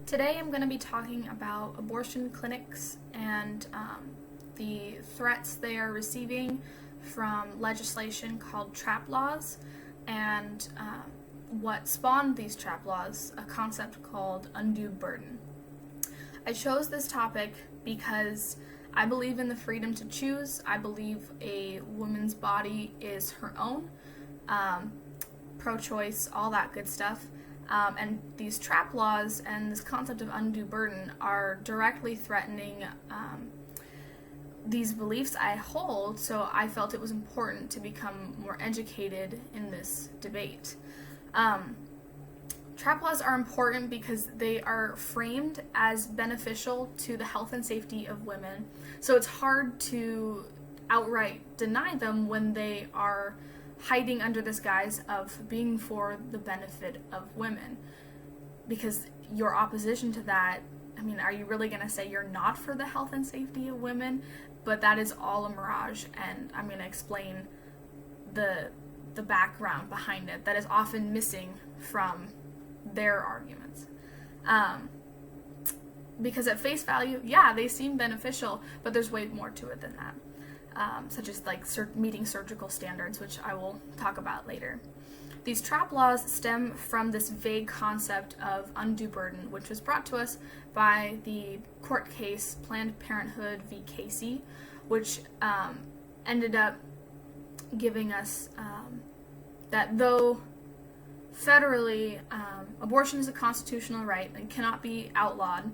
Today I'm going to be talking about abortion clinics and the threats they are receiving from legislation called trap laws and what spawned these trap laws, a concept called undue burden. I chose this topic because I believe in the freedom to choose. I believe a woman's body is her own, pro-choice, all that good stuff. And these trap laws and this concept of undue burden are directly threatening these beliefs I hold, so I felt it was important to become more educated in this debate. Trap laws are important because they are framed as beneficial to the health and safety of women, so it's hard to outright deny them when they are hiding under this guise of being for the benefit of women. Because your opposition to that, are you really going to say you're not for the health and safety of women? But that is all a mirage, and I'm going to explain the background behind it that is often missing from their arguments. Because at face value, yeah, they seem beneficial, but there's way more to it than that. Such as meeting surgical standards, which I will talk about later. These trap laws stem from this vague concept of undue burden, which was brought to us by the court case Planned Parenthood v. Casey, which ended up giving us that though federally abortion is a constitutional right and cannot be outlawed,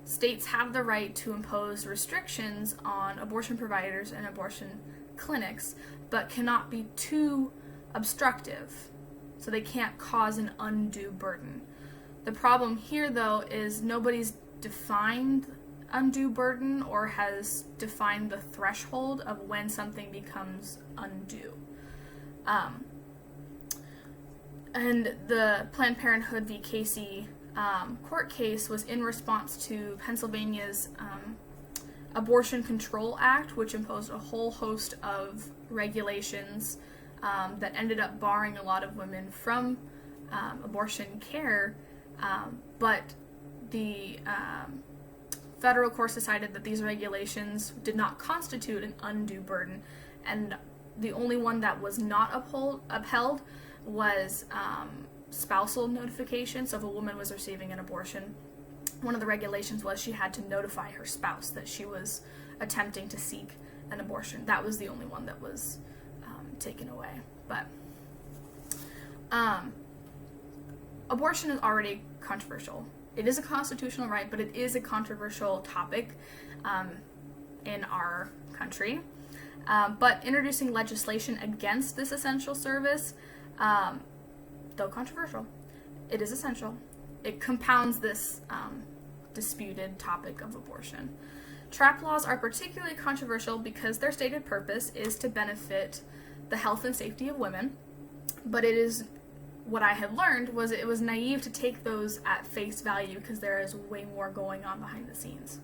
states have the right to impose restrictions on abortion providers and abortion clinics, but cannot be too obstructive, so they can't cause an undue burden. The problem here, though, is nobody's defined undue burden or has defined the threshold of when something becomes undue. And the Planned Parenthood v. Casey court case was in response to Pennsylvania's Abortion Control Act, which imposed a whole host of regulations that ended up barring a lot of women from abortion care, but the federal courts decided that these regulations did not constitute an undue burden, and the only one that was not upheld was spousal notification. So if a woman was receiving an abortion, one of the regulations was she had to notify her spouse that she was attempting to seek an abortion. That was the only one that was taken away. But abortion is already controversial. It is a constitutional right, but it is a controversial topic in our country. But introducing legislation against this essential service, though controversial, it is essential. It compounds this disputed topic of abortion. Trap laws are particularly controversial because their stated purpose is to benefit the health and safety of women, but it is, what I had learned was it was naive to take those at face value because there is way more going on behind the scenes.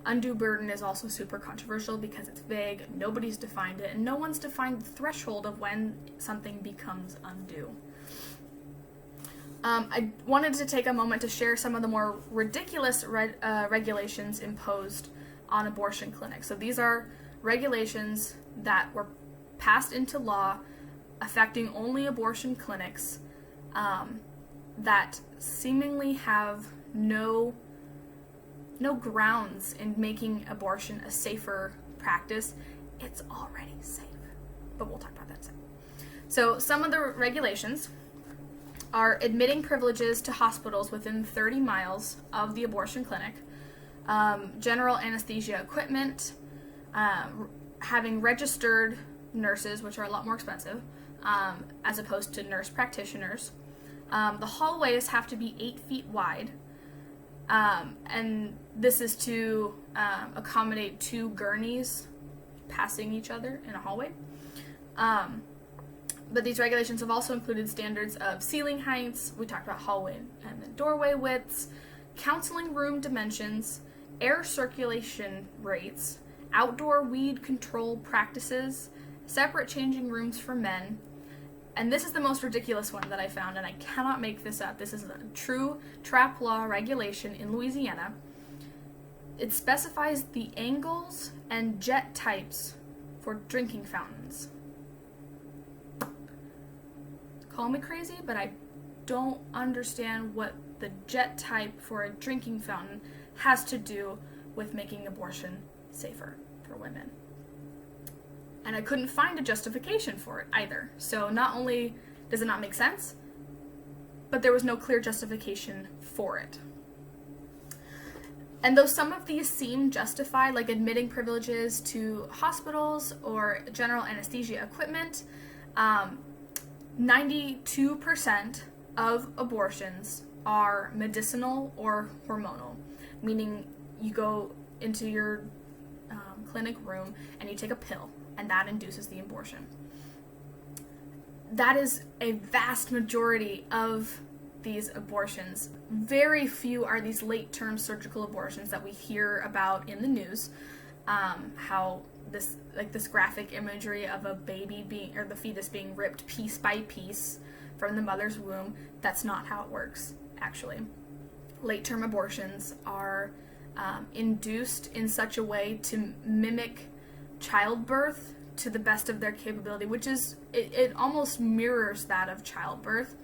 Undue burden is also super controversial because it's vague, nobody's defined it, and no one's defined the threshold of when something becomes undue. I wanted to take a moment to share some of the more ridiculous regulations imposed on abortion clinics. So these are regulations that were passed into law affecting only abortion clinics that seemingly have no grounds in making abortion a safer practice. It's already safe, but we'll talk about that soon. So some of the regulations are admitting privileges to hospitals within 30 miles of the abortion clinic, general anesthesia equipment, having registered nurses, which are a lot more expensive, as opposed to nurse practitioners. The hallways have to be 8 feet wide, and this is to accommodate 2 gurneys passing each other in a hallway. But these regulations have also included standards of ceiling heights, we talked about hallway and then doorway widths, counseling room dimensions, air circulation rates, outdoor weed control practices, separate changing rooms for men, and this is the most ridiculous one that I found, and I cannot make this up. This is a true trap law regulation in Louisiana. It specifies the angles and jet types for drinking fountains. Call me crazy, but I don't understand what the jet type for a drinking fountain has to do with making abortion safer for women. And I couldn't find a justification for it either. So not only does it not make sense, but there was no clear justification for it. And though some of these seem justified, like admitting privileges to hospitals or general anesthesia equipment, 92% of abortions are medicinal or hormonal, meaning you go into your clinic room and you take a pill, and that induces the abortion. That is a vast majority of these abortions. Very few are these late-term surgical abortions that we hear about in the news. How this graphic imagery of a baby being, or the fetus being ripped piece by piece from the mother's womb. That's not how it works, actually. Late-term abortions are induced in such a way to mimic childbirth to the best of their capability, which is, it almost mirrors that of childbirth,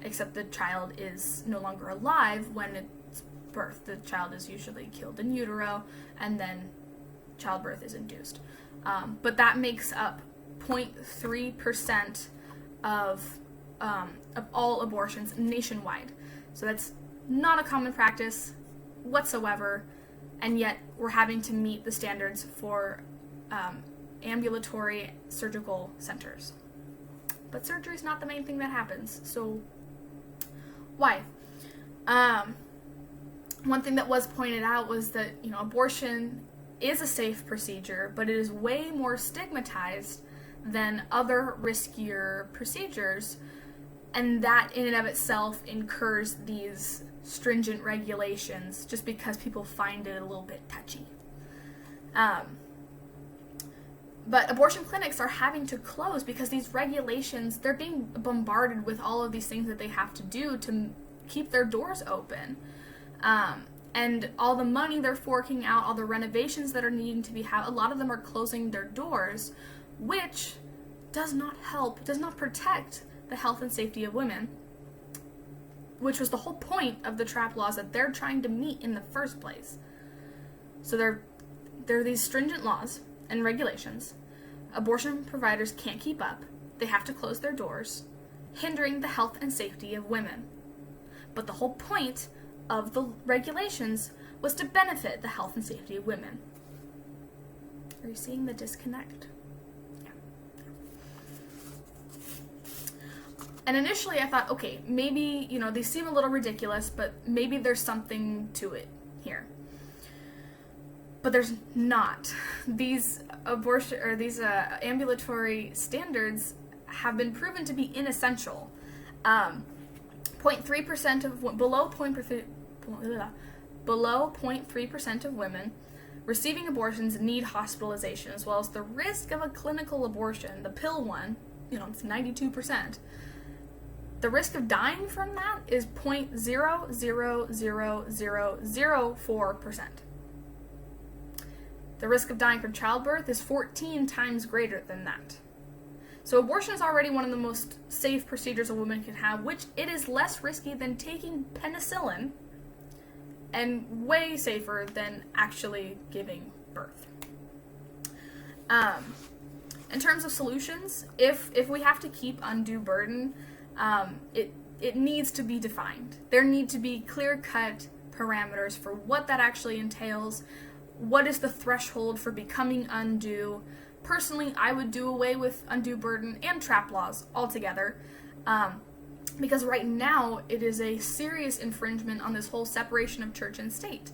except the child is no longer alive when it's birthed. The child is usually killed in utero, and then childbirth is induced. But that makes up 0.3% of all abortions nationwide. So that's not a common practice whatsoever, and yet we're having to meet the standards for ambulatory surgical centers. But surgery is not the main thing that happens, so why? One thing that was pointed out was that, abortion is a safe procedure, but it is way more stigmatized than other riskier procedures, and that in and of itself incurs these stringent regulations just because people find it a little bit touchy. But abortion clinics are having to close because these regulations, they're being bombarded with all of these things that they have to do to keep their doors open. And all the money they're forking out, all the renovations that are needing to be had, a lot of them are closing their doors, which does not help, does not protect the health and safety of women, which was the whole point of the trap laws that they're trying to meet in the first place. So there are these stringent laws and regulations. Abortion providers can't keep up. They have to close their doors, hindering the health and safety of women. But the whole point of the regulations was to benefit the health and safety of women. Are you seeing the disconnect? Yeah. And initially I thought, okay, maybe, they seem a little ridiculous, but maybe there's something to it here. But there's not. These ambulatory standards have been proven to be inessential. 0.3% of below 0.3% of women receiving abortions need hospitalization, as well as the risk of a clinical abortion, the pill one, it's 92%. The risk of dying from that is 0.00004%. The risk of dying from childbirth is 14 times greater than that. So abortion is already one of the most safe procedures a woman can have, which it is less risky than taking penicillin and way safer than actually giving birth. In terms of solutions, if we have to keep undue burden, it needs to be defined. There need to be clear-cut parameters for what that actually entails. What is the threshold for becoming undue? Personally, I would do away with undue burden and trap laws altogether, because right now it is a serious infringement on this whole separation of church and state,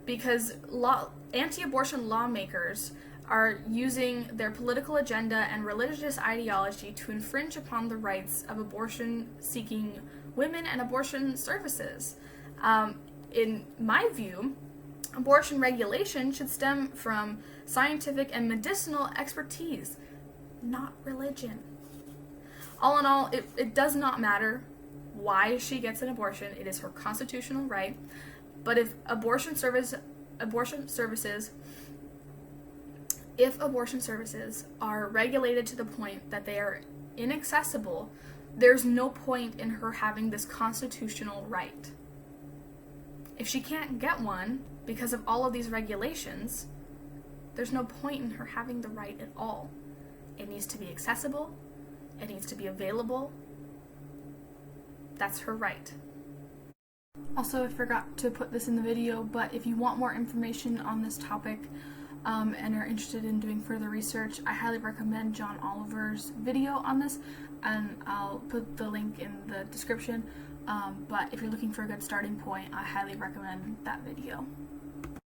because anti-abortion lawmakers are using their political agenda and religious ideology to infringe upon the rights of abortion-seeking women and abortion services. In my view, abortion regulation should stem from scientific and medicinal expertise, not religion. All in all, it does not matter why she gets an abortion. It is her constitutional right. But if abortion services are regulated to the point that they are inaccessible, there's no point in her having this constitutional right. If she can't get one because of all of these regulations, there's no point in her having the right at all. It needs to be accessible. It needs to be available. That's her right. Also, I forgot to put this in the video, but if you want more information on this topic and are interested in doing further research, I highly recommend John Oliver's video on this, and I'll put the link in the description. But if you're looking for a good starting point, I highly recommend that video.